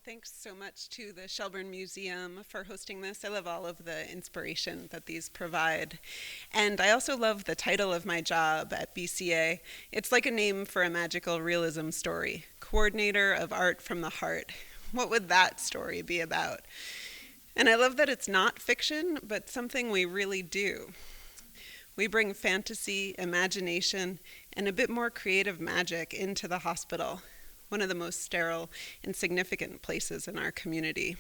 Thanks so much to the Shelburne Museum for hosting this. I love all of the inspiration that these provide. And I also love the title of my job at BCA. It's like a name for a magical realism story, Coordinator of Art from the Heart. What would that story be about? And I love that it's not fiction, but something we really do. We bring fantasy, imagination, and a bit more creative magic into the hospital, one of the most sterile and significant places in our community.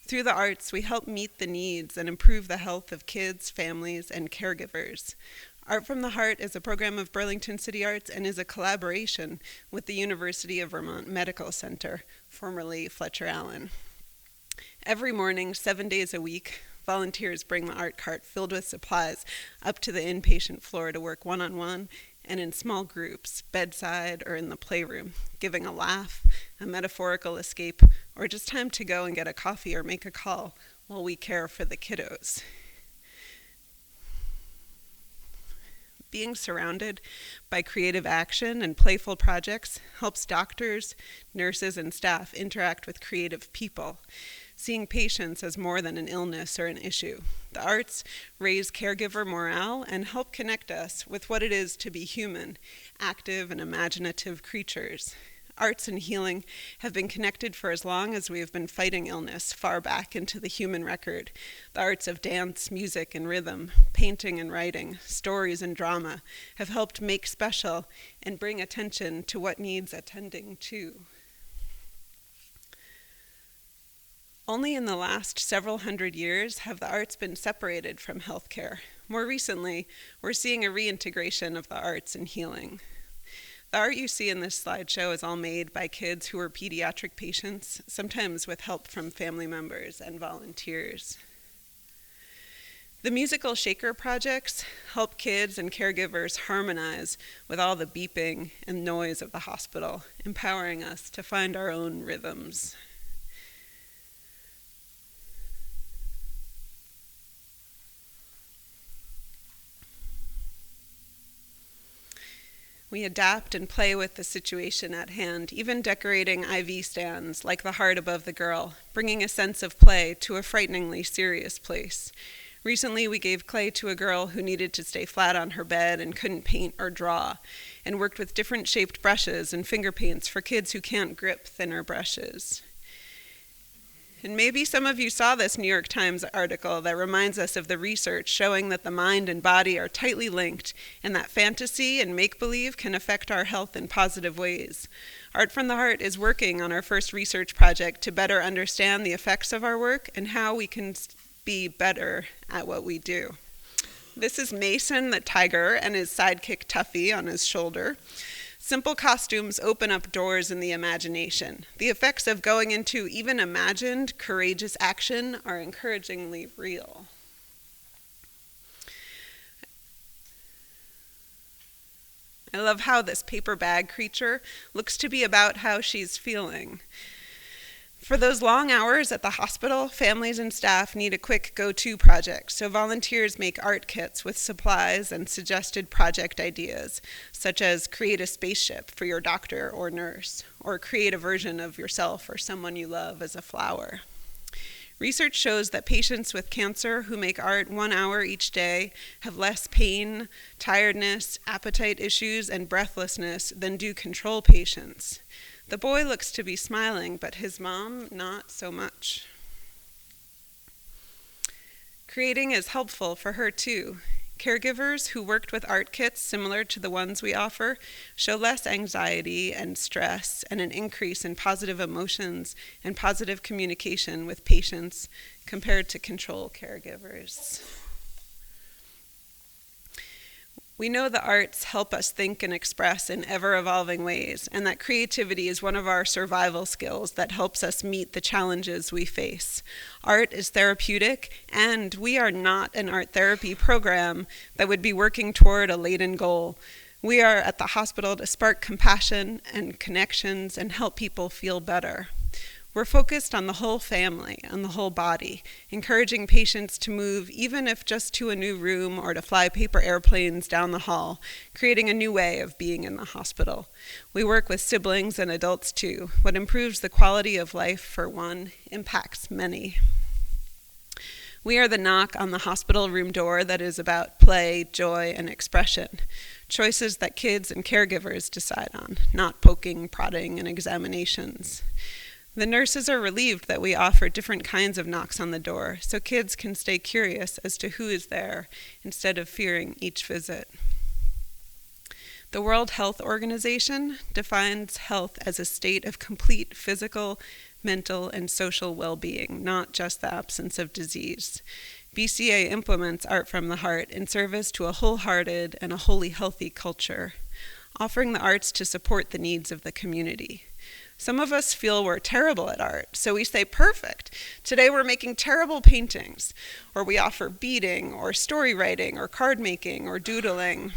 Through the arts, we help meet the needs and improve the health of kids, families, and caregivers. Art from the Heart is a program of Burlington City Arts and is a collaboration with the University of Vermont Medical Center, formerly Fletcher Allen. Every morning, 7 days a week, volunteers bring the art cart filled with supplies up to the inpatient floor to work one-on-one and in small groups, bedside or in the playroom, giving a laugh, a metaphorical escape, or just time to go and get a coffee or make a call while we care for the kiddos. Being surrounded by creative action and playful projects helps doctors, nurses, and staff interact with creative people, seeing patients as more than an illness or an issue. The arts raise caregiver morale and help connect us with what it is to be human, active and imaginative creatures. Arts and healing have been connected for as long as we have been fighting illness, far back into the human record. The arts of dance, music, and rhythm, painting and writing, stories and drama have helped make special and bring attention to what needs attending to. Only in the last several hundred years have the arts been separated from healthcare. More recently, we're seeing a reintegration of the arts and healing. The art you see in this slideshow is all made by kids who are pediatric patients, sometimes with help from family members and volunteers. The musical shaker projects help kids and caregivers harmonize with all the beeping and noise of the hospital, empowering us to find our own rhythms. We adapt and play with the situation at hand, even decorating IV stands like the heart above the girl, bringing a sense of play to a frighteningly serious place. Recently, we gave clay to a girl who needed to stay flat on her bed and couldn't paint or draw, and worked with different shaped brushes and finger paints for kids who can't grip thinner brushes. And maybe some of you saw this New York Times article that reminds us of the research showing that the mind and body are tightly linked and that fantasy and make-believe can affect our health in positive ways. Art from the Heart is working on our first research project to better understand the effects of our work and how we can be better at what we do. This is Mason the tiger and his sidekick Tuffy on his shoulder. Simple costumes open up doors in the imagination. The effects of going into even imagined, courageous action are encouragingly real. I love how this paper bag creature looks to be about how she's feeling. For those long hours at the hospital, families and staff need a quick go-to project, so volunteers make art kits with supplies and suggested project ideas, such as create a spaceship for your doctor or nurse, or create a version of yourself or someone you love as a flower. Research shows that patients with cancer who make art 1 hour each day have less pain, tiredness, appetite issues, and breathlessness than do control patients. The boy looks to be smiling, but his mom, not so much. Creating is helpful for her too. Caregivers who worked with art kits similar to the ones we offer show less anxiety and stress and an increase in positive emotions and positive communication with patients compared to control caregivers. We know the arts help us think and express in ever-evolving ways, and that creativity is one of our survival skills that helps us meet the challenges we face. Art is therapeutic, and we are not an art therapy program that would be working toward a laden goal. We are at the hospital to spark compassion and connections and help people feel better. We're focused on the whole family, on the whole body, encouraging patients to move even if just to a new room or to fly paper airplanes down the hall, creating a new way of being in the hospital. We work with siblings and adults too. What improves the quality of life for one impacts many. We are the knock on the hospital room door that is about play, joy, and expression. Choices that kids and caregivers decide on, not poking, prodding, and examinations. The nurses are relieved that we offer different kinds of knocks on the door, so kids can stay curious as to who is there instead of fearing each visit. The World Health Organization defines health as a state of complete physical, mental, and social well-being, not just the absence of disease. BCA implements Art from the Heart in service to a wholehearted and a wholly healthy culture, offering the arts to support the needs of the community. Some of us feel we're terrible at art, so we say, perfect. Today we're making terrible paintings, or we offer beading, or story writing, or card making, or doodling.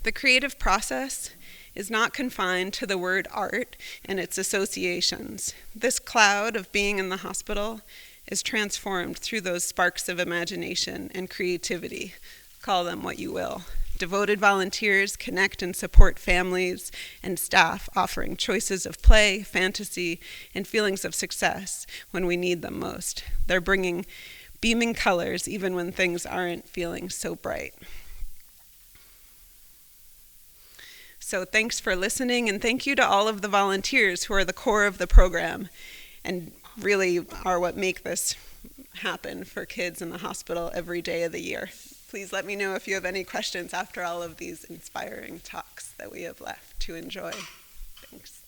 The creative process is not confined to the word art and its associations. This cloud of being in the hospital is transformed through those sparks of imagination and creativity. Call them what you will. Devoted volunteers connect and support families and staff, offering choices of play, fantasy, and feelings of success when we need them most. They're bringing beaming colors even when things aren't feeling so bright. So thanks for listening, and thank you to all of the volunteers who are the core of the program and really are what make this happen for kids in the hospital every day of the year. Please let me know if you have any questions after all of these inspiring talks that we have left to enjoy. Thanks.